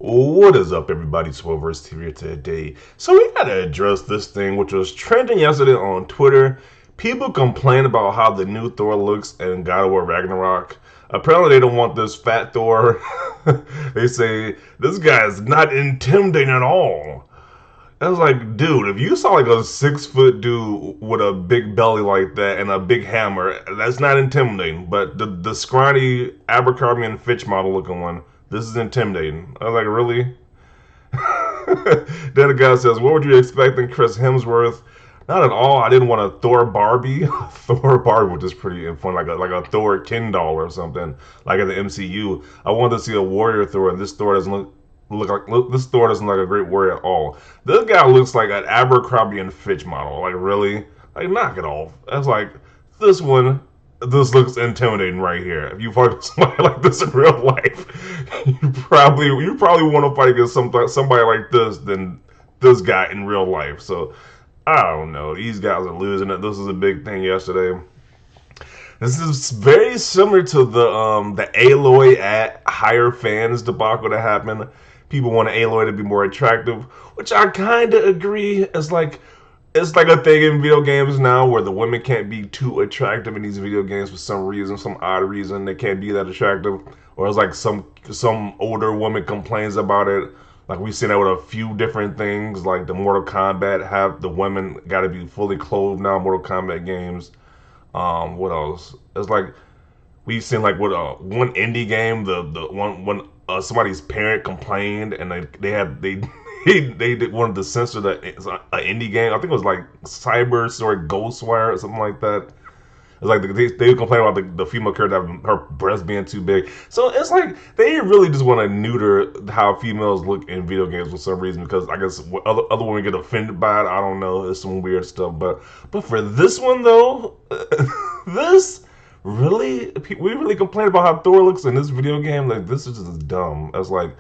What is up, everybody? Swoverse TV today. So we gotta address this thing, which was trending yesterday on Twitter. People complain about how the new Thor looks in God of War Ragnarok. Apparently, they don't want this fat Thor. They say this guy is not intimidating at all. I was like, dude, if you saw like a 6 foot dude with a big belly like that and a big hammer, that's not intimidating. But the scrawny Abercrombie and Fitch model looking one, this is intimidating. I was like, really? Then the guy says, what would you expect in Chris Hemsworth? Not at all. I didn't want a Thor Barbie. Thor Barbie, which is pretty fun, like a Thor Ken doll or something, like in the MCU. I wanted to see a warrior Thor, and this Thor doesn't this Thor doesn't look like a great warrior at all. This guy looks like an Abercrombie and Fitch model. Like, really? Like, knock it off. That's like this one. This looks intimidating right here. If you fight somebody like this in real life, you probably want to fight against somebody like this than this guy in real life. So I don't know. These guys are losing it. This is a big thing yesterday. This is very similar to the Aloy at higher fans debacle that happened. People want Aloy to be more attractive, which I kind of agree. It's like a thing in video games now where the women can't be too attractive in these video games for some reason, some odd reason. They can't be that attractive, or it's like some older woman complains about it. Like we've seen that with a few different things, like the Mortal Kombat have the women got to be fully clothed now. Mortal Kombat games. What else? It's like we've seen like with one indie game, the one when somebody's parent complained and they wanted to censor the indie game. I think it was like Cyber Sword Ghostwire or something like that. It's like they complain about the female character having her breasts being too big. So it's like they really just want to neuter how females look in video games for some reason because I guess other women get offended by it. I don't know. It's some weird stuff. But for this one though, this really we really complain about how Thor looks in this video game. Like this is just dumb. It's like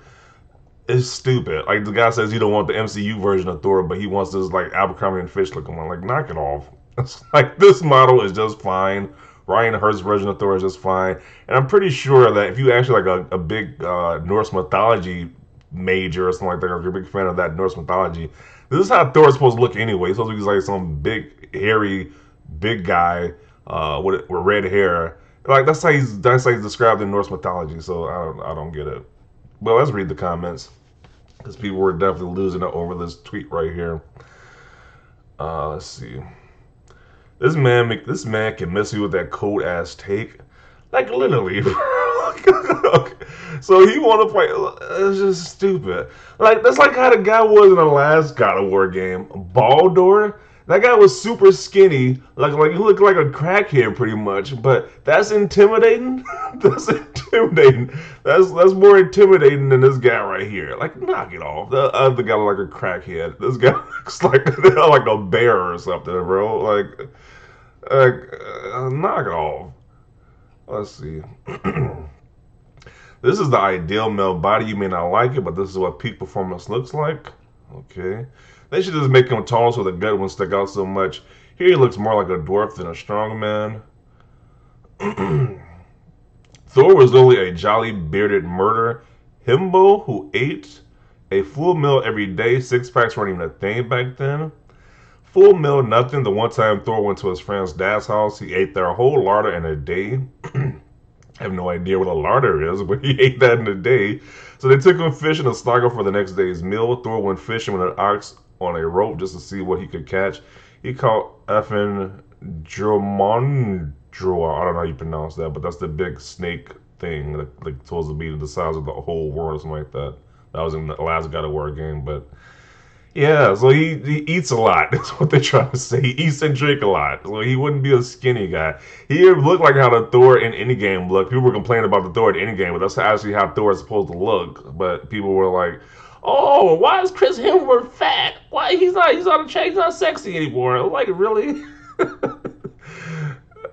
it's stupid. Like the guy says he don't want the MCU version of Thor, but he wants this like Abercrombie and Fitch looking one. Like knock it off. It's like this model is just fine. Ryan Hurst's version of Thor is just fine. And I'm pretty sure that if you actually like a big Norse mythology major or something like that, or if you're a big fan of that Norse mythology, this is how Thor is supposed to look anyway. He's supposed to be like some big, hairy, big guy with red hair. Like that's how he's described in Norse mythology. So I don't get it. But let's read the comments because people were definitely losing it over this tweet right here. Let's see. This man can mess you with that cold ass take, like literally. So he want to play? It's just stupid. Like that's like how the guy was in the last God of War game, Baldur. That guy was super skinny, like he looked like a crackhead pretty much. But that's intimidating. That's intimidating. That's more intimidating than this guy right here. Like knock it off. The other guy looked like a crackhead. This guy looks like a bear or something, bro. Knock it off. Let's see. This is the ideal male body. You may not like it, but this is what peak performance looks like. Okay. They should just make him tall so the gut won't stick out so much. Here he looks more like a dwarf than a strong man. Thor was only a jolly bearded murder himbo who ate a full meal every day. Six packs weren't even a thing back then. Full meal, nothing. The one time Thor went to his friend's dad's house, he ate their whole larder in a day. I have no idea what a larder is, but he ate that in a day. So they took him fishing a snuggle for the next day's meal. Thor went fishing with an ox on a rope just to see what he could catch. He caught effing Dromondra. I don't know how you pronounce that, but that's the big snake thing that like supposed to be the size of the whole world or something like that. That was in the last God of War game, but yeah, so he eats a lot. That's what they're trying to say. He eats and drink a lot. So he wouldn't be a skinny guy. He looked like how the Thor in any game looked. People were complaining about the Thor in any game, but that's actually how Thor is supposed to look. But people were like, "Oh, why is Chris Hemsworth fat? Why he's not attractive, he's not sexy anymore?" Like really?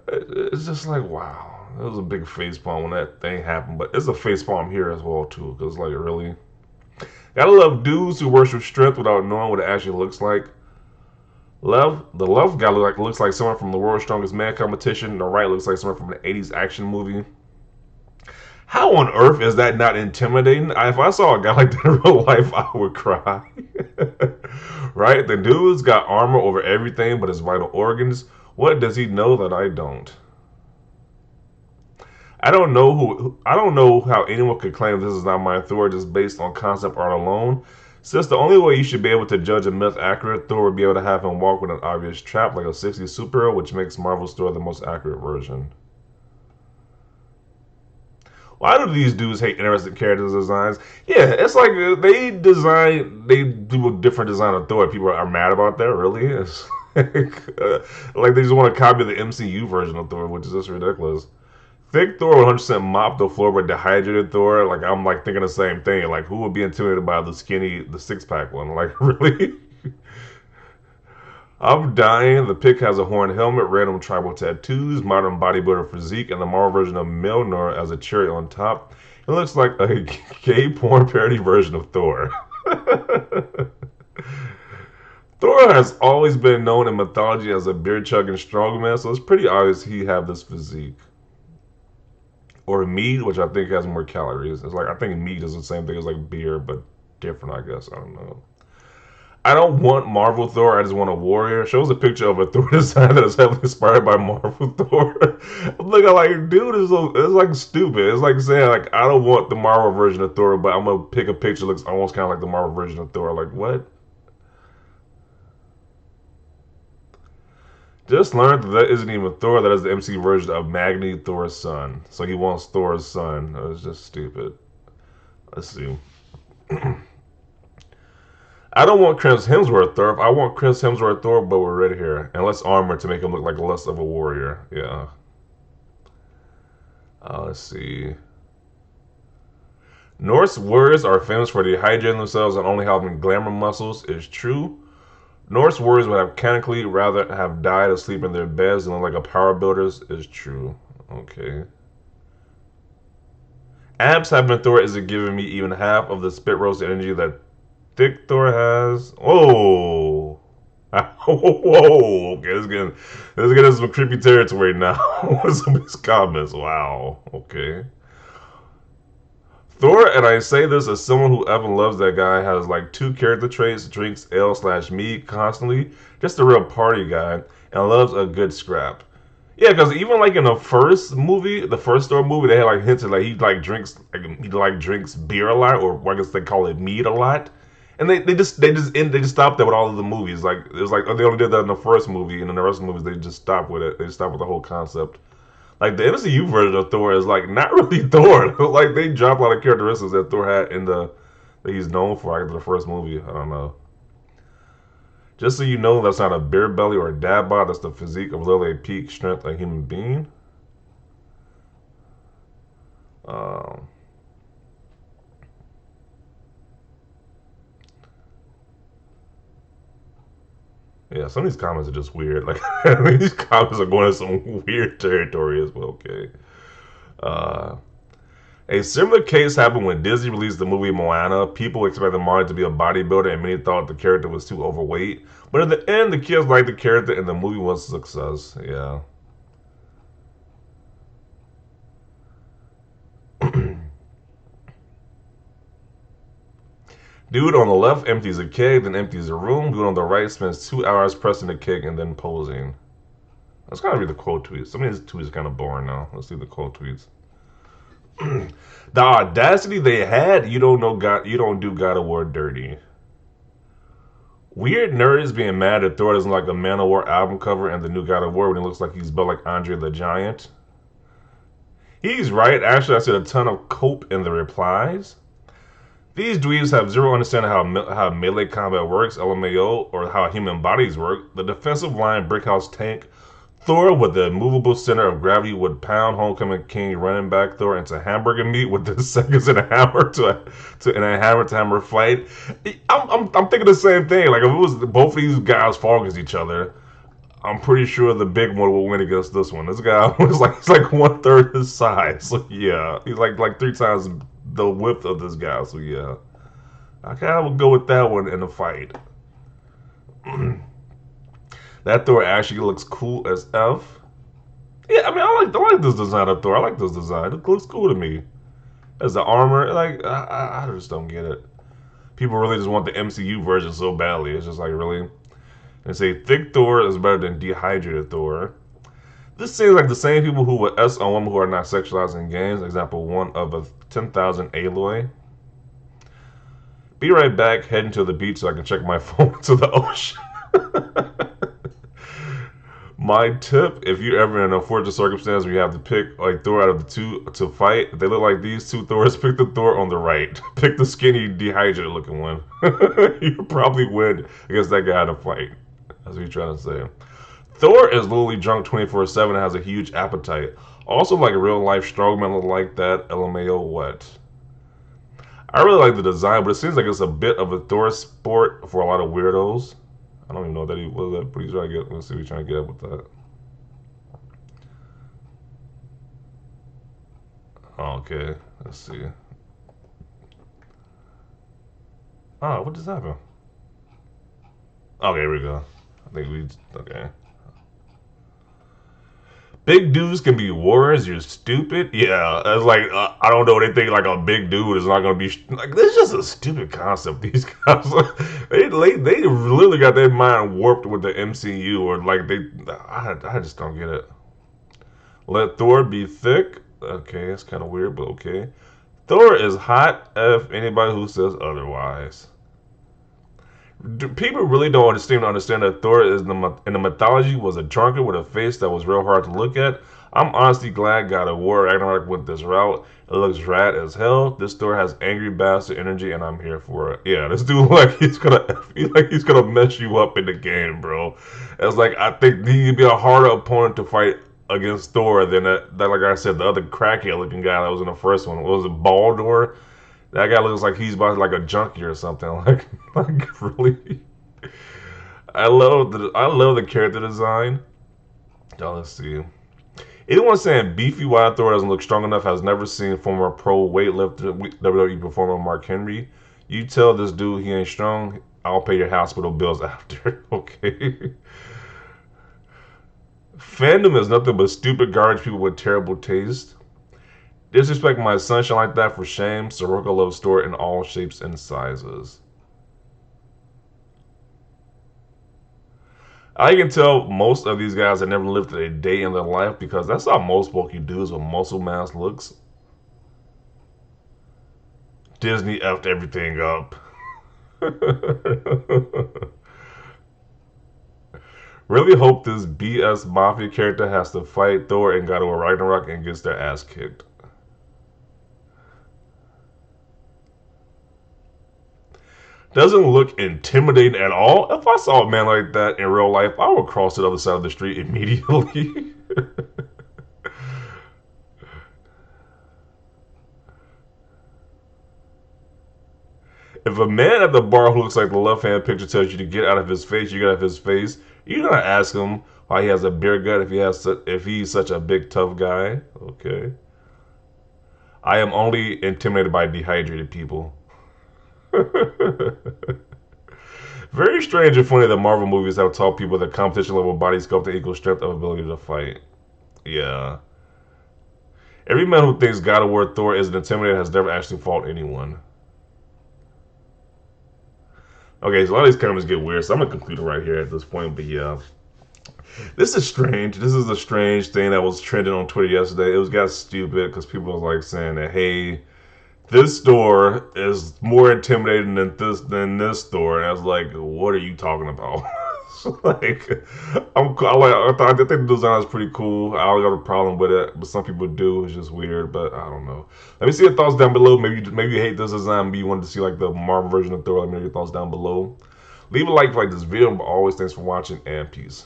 It's just like wow. It was a big facepalm when that thing happened, but it's a facepalm here as well too, because like really. Gotta love dudes who worship strength without knowing what it actually looks like. The left guy looks like someone from the World's Strongest Man competition. The right looks like someone from an 80s action movie. How on earth is that not intimidating? If I saw a guy like that in real life, I would cry. Right? The dude's got armor over everything but his vital organs. What does he know that I don't? I don't know how anyone could claim this is not my Thor just based on concept art alone. Since the only way you should be able to judge a myth accurate, Thor would be able to have him walk with an obvious trap like a 60s superhero, which makes Marvel's Thor the most accurate version. Why do these dudes hate interesting character designs? Yeah, it's like they do a different design of Thor. People are mad about that. Really, it's like they just want to copy the MCU version of Thor, which is just ridiculous. Thick Thor 100% mopped the floor with dehydrated Thor. Like I'm like thinking the same thing. Like who would be intimidated by the 6 pack one? Like really? I'm dying. The pick has a horn helmet, random tribal tattoos, modern bodybuilder physique, and the Marvel version of Milner as a cherry on top. It looks like a gay porn parody version of Thor. Thor has always been known in mythology as a beer chugging strongman, so it's pretty obvious he have this physique. Or mead, which I think has more calories. It's like I think mead is the same thing as like beer, but different, I guess. I don't know. I don't want Marvel Thor. I just want a warrior. Shows a picture of a Thor design that is heavily inspired by Marvel Thor. I'm looking like, dude, it's like stupid. It's like saying like I don't want the Marvel version of Thor, but I'm gonna pick a picture that looks almost kind of like the Marvel version of Thor. Like what? Just learned that that isn't even Thor. That is the MC version of Magni, Thor's son. So he wants Thor's son. It's just stupid. Let's see. I don't want Chris Hemsworth Thor. I want Chris Hemsworth Thor, but we're red hair and less armor to make him look like less of a warrior. Yeah. Let's see. Norse warriors are famous for dehydrating themselves and only having glamour muscles. Is true. Norse warriors would have canonically rather have died asleep in their beds than like a power builders. Is true. Okay. Abs having Thor isn't giving me even half of the spit roast energy that thick Thor has. Oh. Whoa. Okay, let's get into some creepy territory now with some of these comments. Wow. Okay. Thor, and I say this as someone who ever loves that guy, has like two character traits, drinks ale slash me constantly, just a real party guy, and loves a good scrap. Yeah, because even like in the first movie, the first Thor movie, they had like hinted like he like drinks beer a lot, or I guess they call it mead a lot. And they just stopped that with all of the movies. Like it was like they only did that in the first movie, and in the rest of the movies they just stopped with it. They stopped with the whole concept. Like the MCU version of Thor is like not really Thor. Like they dropped a lot of characteristics that Thor had in the that he's known for after the first movie. I don't know. Just so you know, that's not a beer belly or a dad bod. That's the physique of literally a peak strength a human being. Um, yeah, some of these comments are just weird. Like these comments are going to some weird territory as well. Okay. Uh, A similar case happened when Disney released the movie Moana. People expected Mario to be a bodybuilder, and many thought the character was too overweight. But in the end, the kids liked the character, and the movie was a success. Yeah. Dude on the left empties a keg, then empties a room. Dude on the right spends 2 hours pressing the keg and then posing. Let's kind of read the quote tweets. Some of these tweets are kind of boring now. Let's see the quote tweets. The audacity they had, you don't know God, you don't do God of War dirty. Weird nerds being mad that Thor doesn't like the Man of War album cover and the new God of War when he looks like he's built like Andre the Giant. He's right. Actually, I see a ton of cope in the replies. These dweebs have zero understanding how melee combat works, LMAO, or how human bodies work. The defensive line brickhouse tank Thor with the movable center of gravity would pound Homecoming King running back Thor into hamburger meat with the seconds and a hammer to and a hammer to hammer fight. I'm thinking the same thing. Like if it was both of these guys fought against each other, I'm pretty sure the big one will win against this one. This guy was like he's like 1/3 his size. So yeah, he's like 3 times the width of this guy. So yeah, I kind of would go with that one in the fight. That Thor actually looks cool as F. Yeah, I mean, I like this design of Thor. I like this design. It looks cool to me. as the armor. Like I just don't get it. People really just want the MCU version so badly. It's just like really. And say thick Thor is better than dehydrated Thor. This seems like the same people who would S on women who are not sexualized in games. Example 1 of a 10,000 Aloy. Be right back, heading to the beach so I can check my phone to the ocean. My tip, if you're ever in an unfortunate circumstance where you have to pick like Thor out of the two to fight, if they look like these two Thors, pick the Thor on the right. Pick the skinny, dehydrated looking one. You probably win against that guy in a fight. That's what you're trying to say. Thor is literally drunk 24/7 and has a huge appetite. Also, like a real life strongman look like that. LMAO, what? I really like the design, but it seems like it's a bit of a Thor sport for a lot of weirdos. I don't even know that he was that. But he's trying to get. Let's see what he's trying to get at with that. Oh, okay, let's see. Oh, what just happened? Okay, here we go. I think we okay. Big dudes can be warriors. You're stupid. Yeah, it's like I don't know. They think like a big dude is not gonna be like. This is just a stupid concept. These guys, they literally got their mind warped with the MCU or like they. I just don't get it. Let Thor be thick. Okay, it's kind of weird, but okay. Thor is hot. If anybody who says otherwise. People really don't understand that Thor is in the mythology was a drunkard with a face that was real hard to look at. I'm honestly glad God of War Ragnarok went this route. It looks rad as hell. This Thor has angry bastard energy, and I'm here for it. Yeah, this dude he's gonna mess you up in the game, bro. It's like I think he'd be a harder opponent to fight against Thor than that like I said, the other crackhead looking guy that was in the first one. What was it, Baldur? That guy looks like he's about like a junkie or something. Like really. I love the character design. Oh, let's see. Anyone saying beefy Wild Thor doesn't look strong enough has never seen former pro weightlifter WWE performer Mark Henry. You tell this dude he ain't strong, I'll pay your hospital bills after. Okay. Fandom is nothing but stupid garbage people with terrible taste. Disrespect my sunshine like that for shame. Soroka loves Thor in all shapes and sizes. I can tell most of these guys have never lived a day in their life because that's how most bulky dudes with muscle mass looks. Disney effed everything up. Really hope this BS Mafia character has to fight Thor and God of War Ragnarok and gets their ass kicked. Doesn't look intimidating at all. If I saw a man like that in real life, I would cross to the other side of the street immediately. If a man at the bar who looks like the left-hand picture tells you to get out of his face, you get out of his face. You're gonna ask him why he has a beer gut if he's such a big tough guy. Okay. I am only intimidated by dehydrated people. Very strange and funny that Marvel movies have taught people that competition level body sculpting equals strength of ability to fight. Yeah. Every man who thinks God of War Thor is an intimidator has never actually fought anyone. Okay, so a lot of these comments get weird, so I'm gonna conclude it right here at this point. But yeah, this is strange. This is a strange thing that was trending on Twitter yesterday. It was got stupid because people was like saying that, hey, this store is more intimidating than this store, and I was like, what are you talking about? Like, I think the design is pretty cool. I don't got a problem with it, but some people do. It's just weird, but I don't know. Let me see your thoughts down below. Maybe you hate this design. Maybe you wanted to see like the Marvel version of Thor. Let me know your thoughts down below. Leave a like if you like this video. But always, thanks for watching and peace.